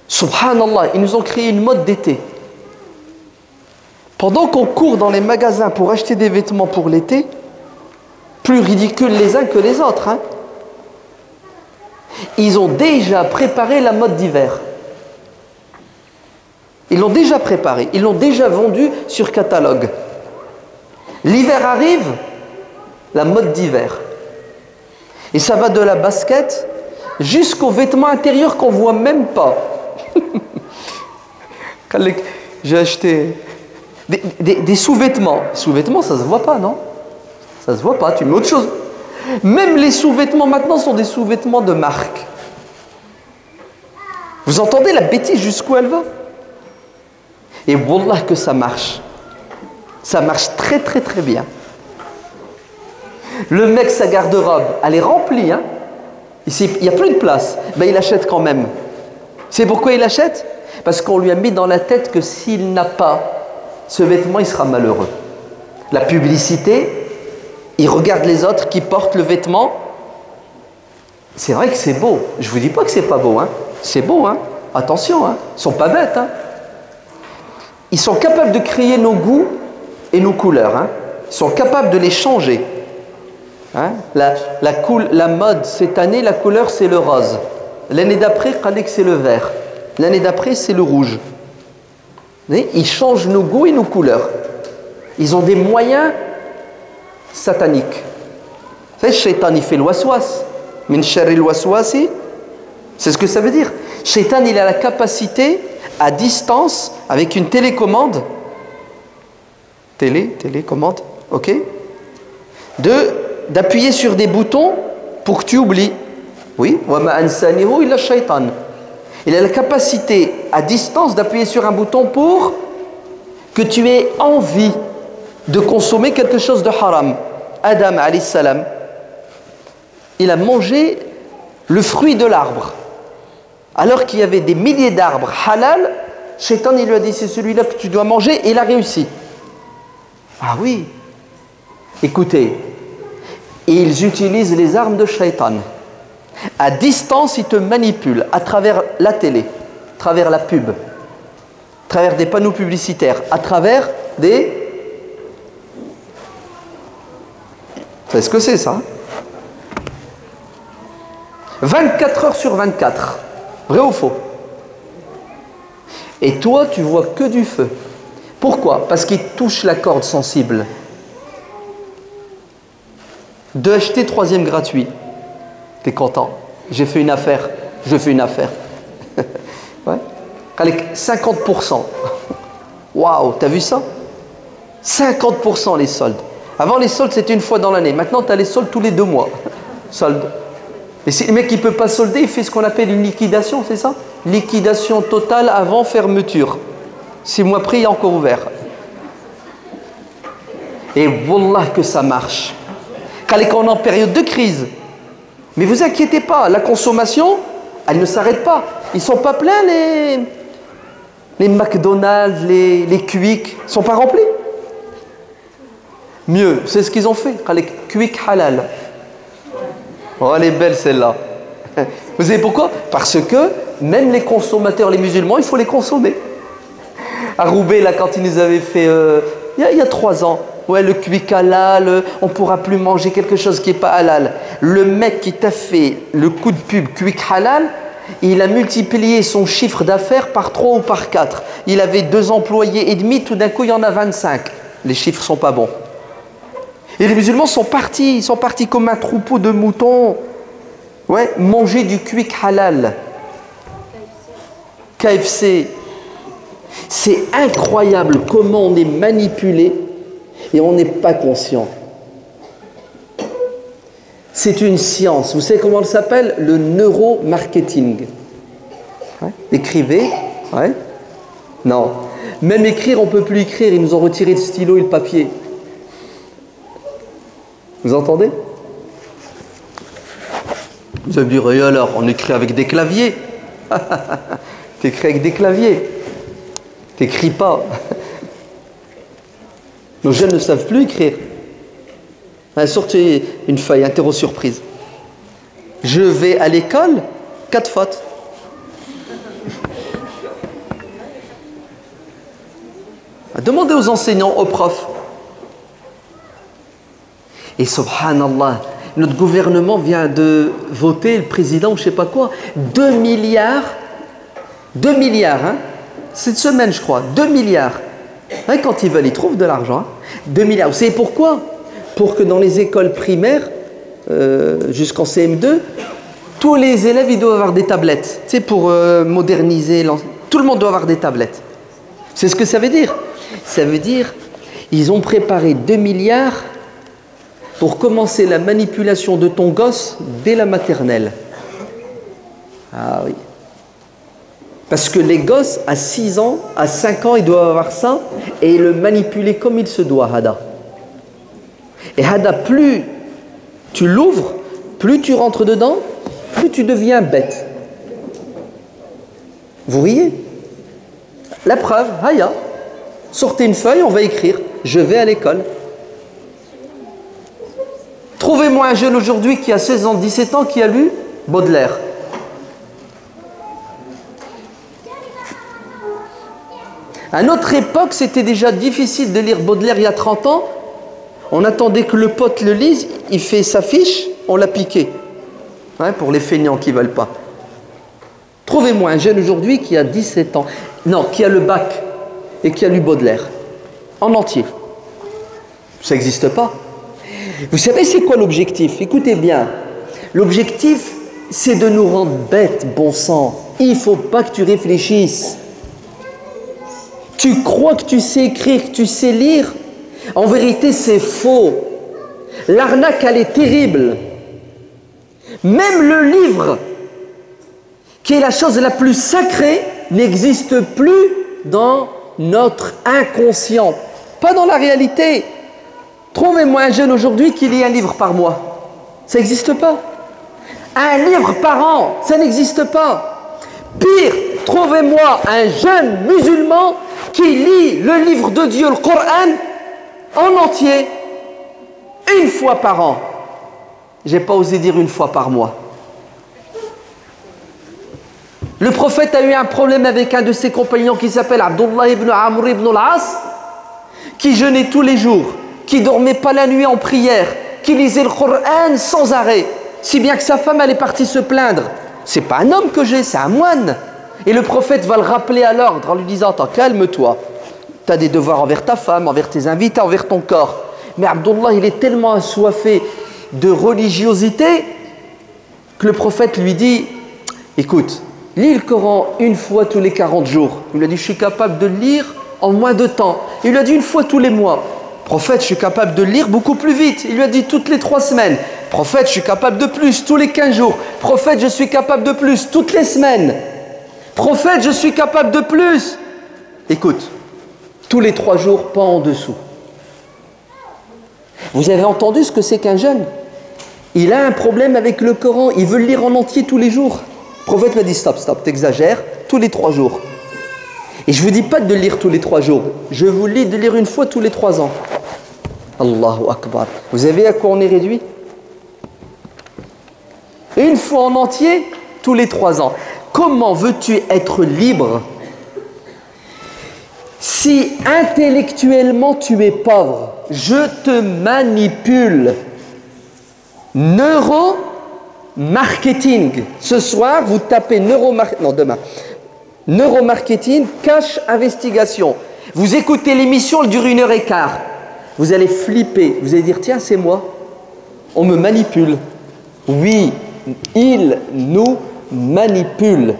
Subhanallah, ils nous ont créé une mode d'été. Pendant qu'on court dans les magasins pour acheter des vêtements pour l'été, plus ridicules les uns que les autres, hein, ils ont déjà préparé la mode d'hiver. Ils l'ont déjà préparé, ils l'ont déjà vendu sur catalogue. L'hiver arrive, la mode d'hiver. Et ça va de la basket jusqu'aux vêtements intérieurs qu'on ne voit même pas. J'ai acheté des sous-vêtements. Sous-vêtements, ça ne se voit pas, non? Ça ne se voit pas, tu mets autre chose. Même les sous-vêtements maintenant sont des sous-vêtements de marque. Vous entendez la bêtise jusqu'où elle va? Et wallah que ça marche. Ça marche très très très bien. Le mec, sa garde-robe, elle est remplie, hein? Il n'y a plus de place. Ben, il achète quand même. C'est pourquoi il achète? Parce qu'on lui a mis dans la tête que s'il n'a pas ce vêtement, il sera malheureux. La publicité, il regarde les autres qui portent le vêtement. C'est vrai que c'est beau. Je ne vous dis pas que c'est pas beau, hein? C'est beau, hein? Attention, hein? Ils ne sont pas bêtes, hein? Ils sont capables de créer nos goûts et nos couleurs, hein? Ils sont capables de les changer. Hein? La mode cette année, la couleur c'est le rose. L'année d'après, c'est le vert. L'année d'après, c'est le rouge. Vous voyez, ils changent nos goûts et nos couleurs. Ils ont des moyens sataniques. Vous savez, Shaitan, il fait le waswas. Min sharri waswasi. C'est ce que ça veut dire. Shaitan, il a la capacité, à distance, avec une télécommande, télécommande, ok, d'appuyer sur des boutons pour que tu oublies. Oui, wa ma ansanihu illa shaitan. Il a la capacité à distance d'appuyer sur un bouton pour que tu aies envie de consommer quelque chose de haram. Adam alayhi salam, il a mangé le fruit de l'arbre. Alors qu'il y avait des milliers d'arbres halal, Shaitan il lui a dit c'est celui-là que tu dois manger et il a réussi. Ah oui. Écoutez, ils utilisent les armes de Shaitan. À distance, ils te manipulent à travers la télé, à travers la pub, à travers des panneaux publicitaires, à travers des... Vous savez ce que c'est ça? 24 heures sur 24. Vrai ou faux? Et toi, tu vois que du feu. Pourquoi? Parce qu'il touche la corde sensible. De acheter troisième gratuit. T'es content. J'ai fait une affaire. Je fais une affaire. Ouais. Avec 50%. Waouh, t'as vu ça? 50% les soldes. Avant, les soldes, c'était une fois dans l'année. Maintenant, tu as les soldes tous les 2 mois. Soldes. Et si le mec ne peut pas solder, il fait ce qu'on appelle une liquidation, c'est ça? Liquidation totale avant fermeture. 6 mois après, il est encore ouvert. Et wallah que ça marche. Quand on est en période de crise. Mais vous inquiétez pas, la consommation, elle ne s'arrête pas. Ils ne sont pas pleins, les McDonald's, les Quick, ils ne sont pas remplis. Mieux, c'est ce qu'ils ont fait. Les Quick halal. Oh, elle est belle celle-là. Vous savez pourquoi? Parce que même les consommateurs, les musulmans, il faut les consommer. À Roubaix, là, quand ils nous avaient fait, il y a 3 ans, ouais, le Quick halal, on ne pourra plus manger quelque chose qui n'est pas halal. Le mec qui t'a fait le coup de pub Quick halal, il a multiplié son chiffre d'affaires par 3 ou par 4. Il avait 2 employés et demi, tout d'un coup, il y en a 25. Les chiffres ne sont pas bons. Et les musulmans sont partis, ils sont partis comme un troupeau de moutons. Ouais, manger du Quick halal. KFC. C'est incroyable comment on est manipulé et on n'est pas conscient. C'est une science. Vous savez comment elle s'appelle? Le neuromarketing. Ouais. Écrivez. Ouais. Non. Même écrire, on ne peut plus écrire. Ils nous ont retiré le stylo et le papier. Vous entendez? Vous allez me dire, et alors, on écrit avec des claviers. T'écris avec des claviers. T'écris pas. Nos jeunes ne savent plus écrire. Sortez une feuille, interro surprise. Je vais à l'école, 4 fautes. Demandez aux enseignants, aux profs. Et subhanallah, notre gouvernement vient de voter, le président ou je ne sais pas quoi, 2 milliards, hein, cette semaine je crois, 2 milliards. Hein, quand ils veulent, ils trouvent de l'argent. Hein. 2 milliards. Vous savez pourquoi? Pour que dans les écoles primaires, jusqu'en CM2, tous les élèves ils doivent avoir des tablettes. Tu sais, pour moderniser, tout le monde doit avoir des tablettes. C'est ce que ça veut dire. Ça veut dire, ils ont préparé 2 milliards pour commencer la manipulation de ton gosse dès la maternelle. Ah oui. Parce que les gosses, à 6 ans, à 5 ans, ils doivent avoir ça et le manipuler comme il se doit, Hada. Et Hada, plus tu l'ouvres, plus tu rentres dedans, plus tu deviens bête. Vous riez? La preuve, Haya, sortez une feuille, on va écrire « Je vais à l'école ». Trouvez-moi un jeune aujourd'hui qui a 16 ans, 17 ans, qui a lu Baudelaire. À notre époque, c'était déjà difficile de lire Baudelaire il y a 30 ans. On attendait que le pote le lise, il fait sa fiche, on l'a piqué. Hein, pour les feignants qui ne veulent pas. Trouvez-moi un jeune aujourd'hui qui a 17 ans, non, qui a le bac et qui a lu Baudelaire, en entier. Ça n'existe pas. Vous savez c'est quoi l'objectif? Écoutez bien. L'objectif, c'est de nous rendre bêtes, bon sang. Il ne faut pas que tu réfléchisses. Tu crois que tu sais écrire, que tu sais lire? En vérité, c'est faux. L'arnaque, elle est terrible. Même le livre, qui est la chose la plus sacrée, n'existe plus dans notre inconscient. Pas dans la réalité. Trouvez-moi un jeune aujourd'hui qui lit un livre par mois. Ça n'existe pas. Un livre par an, ça n'existe pas. Pire, trouvez-moi un jeune musulman qui lit le livre de Dieu, le Coran, en entier, une fois par an. J'ai pas osé dire une fois par mois. Le prophète a eu un problème avec un de ses compagnons qui s'appelle Abdullah ibn Amr ibn al-As, qui jeûnait tous les jours, qui dormait pas la nuit en prière, qui lisait le Coran sans arrêt, si bien que sa femme elle est partie se plaindre. C'est pas un homme que j'ai, c'est un moine. Et le prophète va le rappeler à l'ordre en lui disant: attends, calme-toi, tu as des devoirs envers ta femme, envers tes invités, envers ton corps. Mais Abdullah, il est tellement assoiffé de religiosité que le prophète lui dit: écoute, lis le Coran une fois tous les 40 jours. Il lui a dit: je suis capable de le lire en moins de temps. Il lui a dit: une fois tous les mois. Prophète, je suis capable de le lire beaucoup plus vite. Il lui a dit: toutes les 3 semaines. Prophète, je suis capable de plus, tous les 15 jours. Prophète, je suis capable de plus, toutes les semaines. Prophète, je suis capable de plus. Écoute, tous les 3 jours, pas en dessous. Vous avez entendu ce que c'est qu'un jeune? Il a un problème avec le Coran, il veut le lire en entier tous les jours. Le prophète m'a dit: stop, t'exagères, tous les 3 jours. Et je ne vous dis pas de le lire tous les 3 jours, je vous dis de lire une fois tous les 3 ans. Allahu Akbar. Vous savez à quoi on est réduit? Une fois en entier, tous les 3 ans. Comment veux-tu être libre si intellectuellement tu es pauvre? Je te manipule. Neuromarketing. Ce soir, vous tapez neuromarketing, cash investigation. Vous écoutez l'émission, elle dure 1h15. Vous allez flipper. Vous allez dire: tiens, c'est moi. On me manipule. Oui, il nous manipule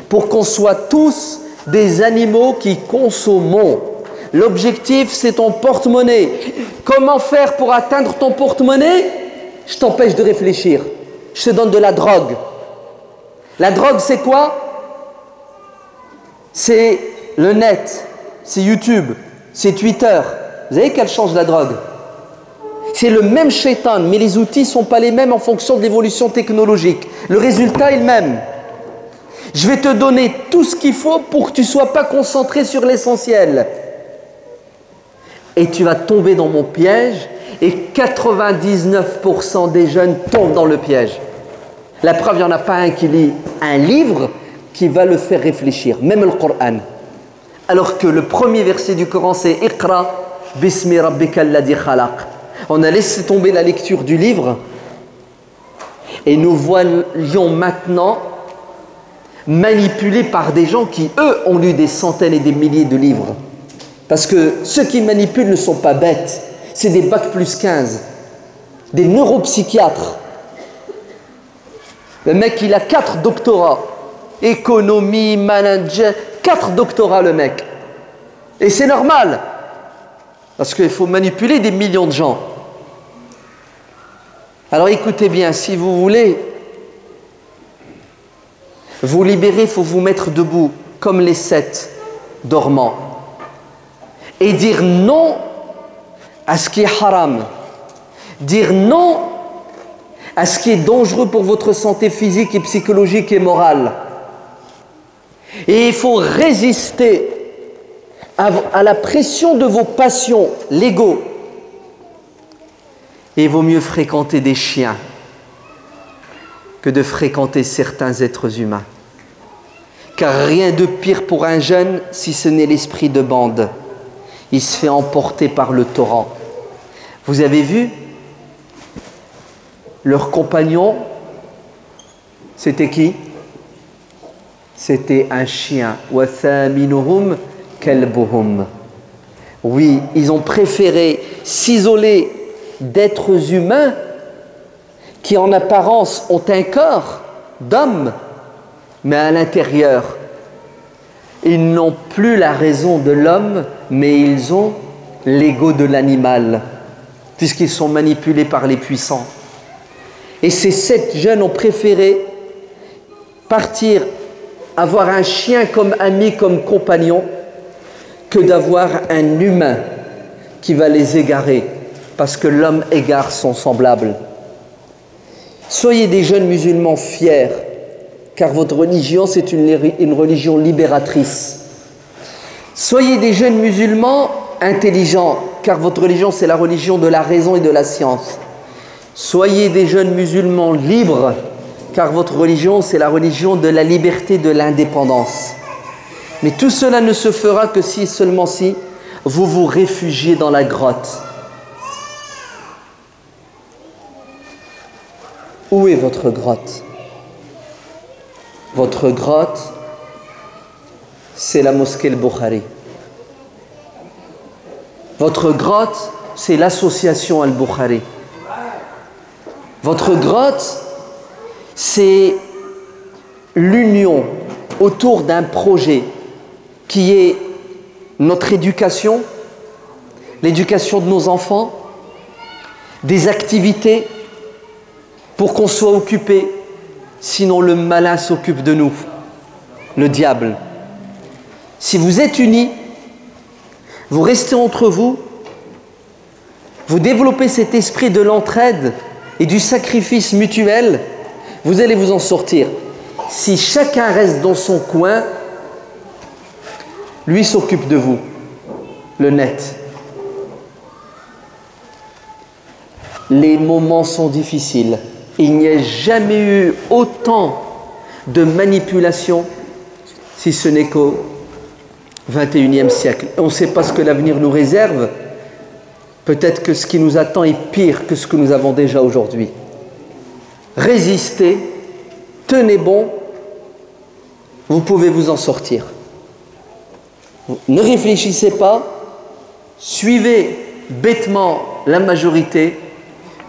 pour qu'on soit tous des animaux qui consommons. L'objectif, c'est ton porte-monnaie. Comment faire pour atteindre ton porte-monnaie? Je t'empêche de réfléchir. Je te donne de la drogue. La drogue, c'est quoi? C'est le net, c'est YouTube, c'est Twitter. Vous savez qu'elle change la drogue? C'est le même shaitan, mais les outils ne sont pas les mêmes en fonction de l'évolution technologique. Le résultat est le même. Je vais te donner tout ce qu'il faut pour que tu ne sois pas concentré sur l'essentiel. Et tu vas tomber dans mon piège, et 99% des jeunes tombent dans le piège. La preuve, il n'y en a pas un qui lit un livre qui va le faire réfléchir, même le Coran. Alors que le premier verset du Coran c'est Iqra bismi rabbika alladhi khalaq. On a laissé tomber la lecture du livre et nous voyons maintenant manipulés par des gens qui, eux, ont lu des centaines et des milliers de livres. Parce que ceux qui manipulent ne sont pas bêtes. C'est des bac plus 15, des neuropsychiatres. Le mec, il a 4 doctorats. Économie, manager, 4 doctorats le mec. Et c'est normal. Parce qu'il faut manipuler des millions de gens. Alors écoutez bien, si vous voulez vous libérer, il faut vous mettre debout comme les 7 dormants. Et dire non à ce qui est haram. Dire non à ce qui est dangereux pour votre santé physique et psychologique et morale. Et il faut résister à la pression de vos passions, l'ego. Et il vaut mieux fréquenter des chiens que de fréquenter certains êtres humains. Car rien de pire pour un jeune si ce n'est l'esprit de bande. Il se fait emporter par le torrent. Vous avez vu? Leur compagnon, c'était qui? C'était un chien. وَثَامِنُهُمْ كَلْبُهُمْ. Oui, ils ont préféré s'isoler d'êtres humains qui en apparence ont un corps d'homme, mais à l'intérieur, ils n'ont plus la raison de l'homme, mais ils ont l'ego de l'animal, puisqu'ils sont manipulés par les puissants. Et ces 7 jeunes ont préféré partir, avoir un chien comme ami, comme compagnon, que d'avoir un humain qui va les égarer, parce que l'homme égare son semblable. Soyez des jeunes musulmans fiers, car votre religion, c'est une religion libératrice. Soyez des jeunes musulmans intelligents, car votre religion, c'est la religion de la raison et de la science. Soyez des jeunes musulmans libres, car votre religion, c'est la religion de la liberté, de l'indépendance. Mais tout cela ne se fera que si, seulement si, vous vous réfugiez dans la grotte. Où est votre grotte? Votre grotte, c'est la mosquée Al-Bukhari. Votre grotte, c'est l'association Al-Bukhari. Votre grotte, c'est l'union autour d'un projet qui est notre éducation, l'éducation de nos enfants, des activités pour qu'on soit occupé, sinon le malin s'occupe de nous, le diable. Si vous êtes unis, vous restez entre vous, vous développez cet esprit de l'entraide et du sacrifice mutuel, vous allez vous en sortir. Si chacun reste dans son coin, lui s'occupe de vous, le net. Les moments sont difficiles. Il n'y a jamais eu autant de manipulation, si ce n'est qu'au XXIe siècle. On ne sait pas ce que l'avenir nous réserve. Peut-être que ce qui nous attend est pire que ce que nous avons déjà aujourd'hui. Résistez, tenez bon, vous pouvez vous en sortir. Ne réfléchissez pas, suivez bêtement la majorité,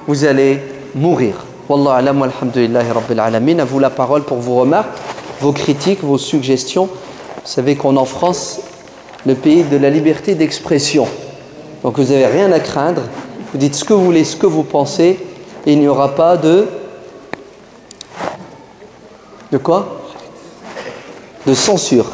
vous allez mourir. Wallahu alam walhamdulillahi rabbil alamin. À vous la parole pour vos remarques, vos critiques, vos suggestions. Vous savez qu'on est en France, le pays de la liberté d'expression. Donc vous n'avez rien à craindre. Vous dites ce que vous voulez, ce que vous pensez. Et il n'y aura pas de... De quoi? De censure.